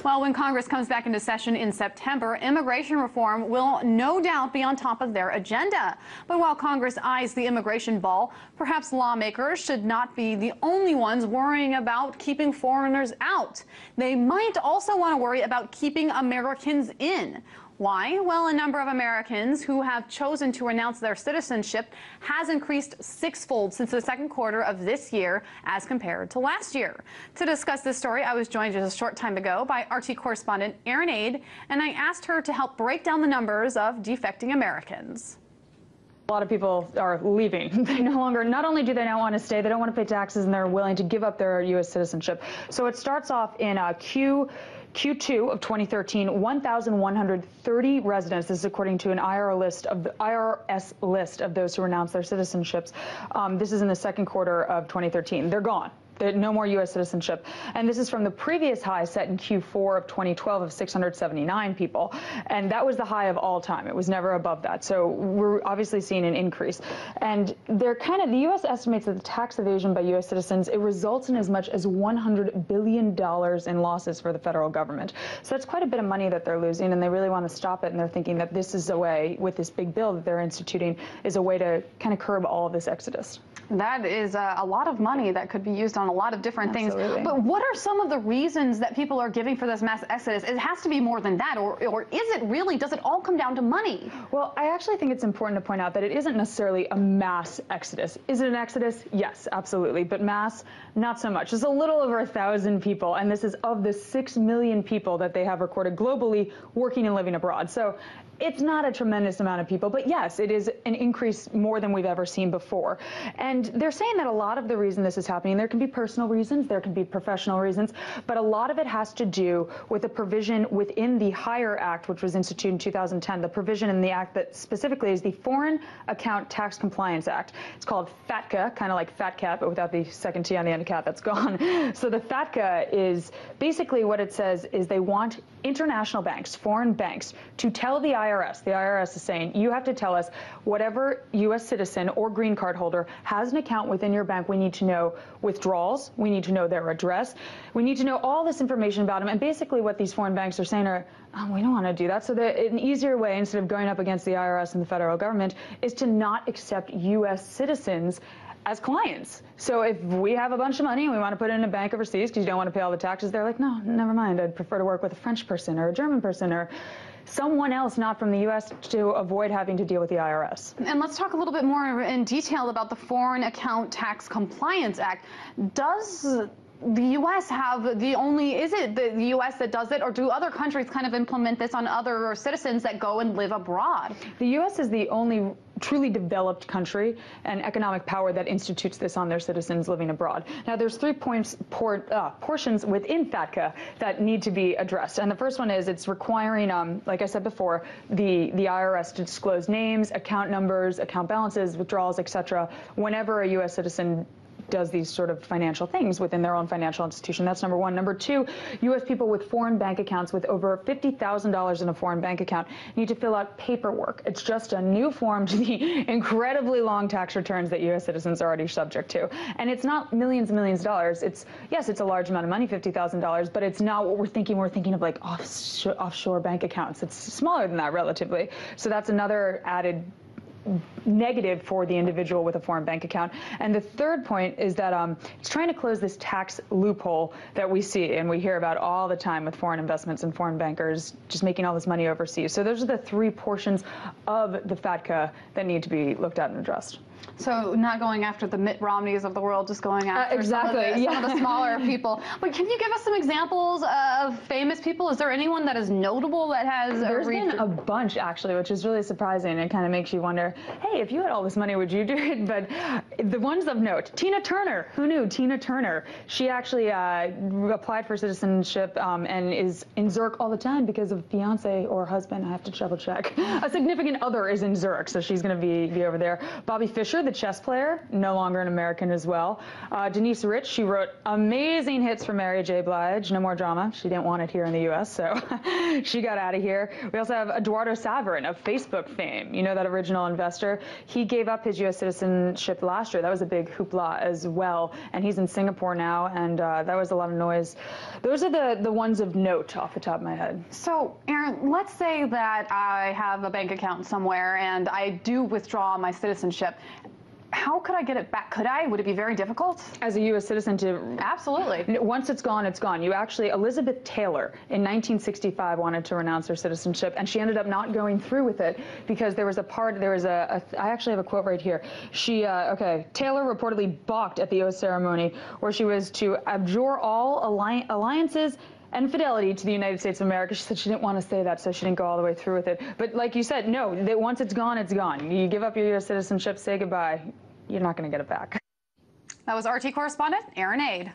Well, when Congress comes back into session in September, immigration reform will no doubt be on top of their agenda. But while Congress eyes the immigration ball, perhaps lawmakers should not be the only ones worrying about keeping foreigners out. They might also want to worry about keeping Americans in. Why? Well, a number of Americans who have chosen to renounce their citizenship has increased sixfold since the second quarter of this year as compared to last year. To discuss this story, I was joined just a short time ago by RT correspondent Erin Ade, and I asked her to help break down the numbers of defecting Americans. A lot of people are leaving. They no longer, not only do they not want to stay, they don't want to pay taxes, and they're willing to give up their U.S. citizenship. So it starts off in Q2 of 2013, 1,130 residents. This is according to an IRS list of those who renounced their citizenships. This is in the second quarter of 2013. They're gone. No more U.S. citizenship. And this is from the previous high set in Q4 of 2012 of 679 people. And that was the high of all time. It was never above that. So we're obviously seeing an increase. And the U.S. estimates that the tax evasion by U.S. citizens, it results in as much as $100 billion in losses for the federal government. So that's quite a bit of money that they're losing, and they really want to stop it. And they're thinking that this is a way, with this big bill that they're instituting, is a way to kind of curb all of this exodus. That is a lot of money that could be used on a lot of different Absolutely. things. But what are some of the reasons that people are giving for this mass exodus? It has to be more than that, or is it really, does it all come down to money? Well, I actually think it's important to point out that it isn't necessarily a mass exodus. Is it an exodus? Yes, absolutely. But mass, not so much. It's a little over 1,000 people, and this is of the 6 million people that they have recorded globally working and living abroad. So it's not a tremendous amount of people, but yes, it is an increase more than we've ever seen before. And they're saying that a lot of the reason this is happening, there can be personal reasons, there can be professional reasons, but a lot of it has to do with a provision within the HIRE Act, which was instituted in 2010, the provision in the act that specifically is the Foreign Account Tax Compliance Act. It's called FATCA, kind of like Fat Cat, but without the second T on the end of cat, that's gone. So the FATCA is basically what it says is they want international banks, foreign banks, to tell the IRS is saying, you have to tell us whatever U.S. citizen or green card holder has an account within your bank. We need to know withdrawals. We need to know their address. We need to know all this information about them. And basically what these foreign banks are saying are, oh, we don't want to do that. So an easier way, instead of going up against the IRS and the federal government, is to not accept U.S. citizens as clients. So if we have a bunch of money and we want to put it in a bank overseas because you don't want to pay all the taxes, they're like, no, never mind. I'd prefer to work with a French person or a German person or someone else not from the U.S. to avoid having to deal with the IRS. And let's talk a little bit more in detail about the Foreign Account Tax Compliance Act. Does the U.S. have the only, is it the U.S. that does it, or do other countries kind of implement this on other citizens that go and live abroad? The U.S. is the only truly developed country and economic power that institutes this on their citizens living abroad. Now, there's 3 portions within FATCA that need to be addressed. And the first one is it's requiring, like I said before, the IRS to disclose names, account numbers, account balances, withdrawals, etc., whenever a U.S. citizen does these sort of financial things within their own financial institution. That's number one. Number two, U.S. people with foreign bank accounts with over $50,000 in a foreign bank account need to fill out paperwork. It's just a new form to the incredibly long tax returns that U.S. citizens are already subject to. And it's not millions and millions of dollars. It's, yes, it's a large amount of money, $50,000, but it's not what we're thinking. We're thinking of like offshore bank accounts. It's smaller than that relatively. So that's another added negative for the individual with a foreign bank account. And the third point is that it's trying to close this tax loophole that we see and we hear about all the time with foreign investments and foreign bankers just making all this money overseas. So those are the 3 portions of the FATCA that need to be looked at and addressed. So not going after the Mitt Romneys of the world, just going after exactly. some of the smaller people. But can you give us some examples of famous people? Is there anyone that is notable that has There's been a bunch, actually, which is really surprising. It kind of makes you wonder, hey, if you had all this money, would you do it? But the ones of note, Tina Turner. Who knew? Tina Turner. She actually applied for citizenship and is in Zurich all the time because of fiance or husband. I have to double check. A significant other is in Zurich, so she's going to be over there. Bobby Fischer Fisher, the chess player, no longer an American as well. Denise Rich, she wrote amazing hits for Mary J. Blige. No more drama. She didn't want it here in the U.S., so she got out of here. We also have Eduardo Saverin of Facebook fame. You know, that original investor. He gave up his U.S. citizenship last year. That was a big hoopla as well. And he's in Singapore now, and that was a lot of noise. Those are the ones of note off the top of my head. So, Aaron, let's say that I have a bank account somewhere and I do withdraw my citizenship. How could I get it back? Could I? Would it be very difficult? As a U.S. citizen to... Absolutely. Once it's gone, it's gone. You actually, Elizabeth Taylor in 1965 wanted to renounce her citizenship, and she ended up not going through with it because there was I actually have a quote right here. Taylor reportedly balked at the oath ceremony where she was to abjure all alliances and fidelity to the United States of America. She said she didn't want to say that, so she didn't go all the way through with it. But like you said, no, once it's gone, it's gone. You give up your U.S. citizenship, say goodbye. You're not going to get it back. That was RT correspondent Aaron Aid.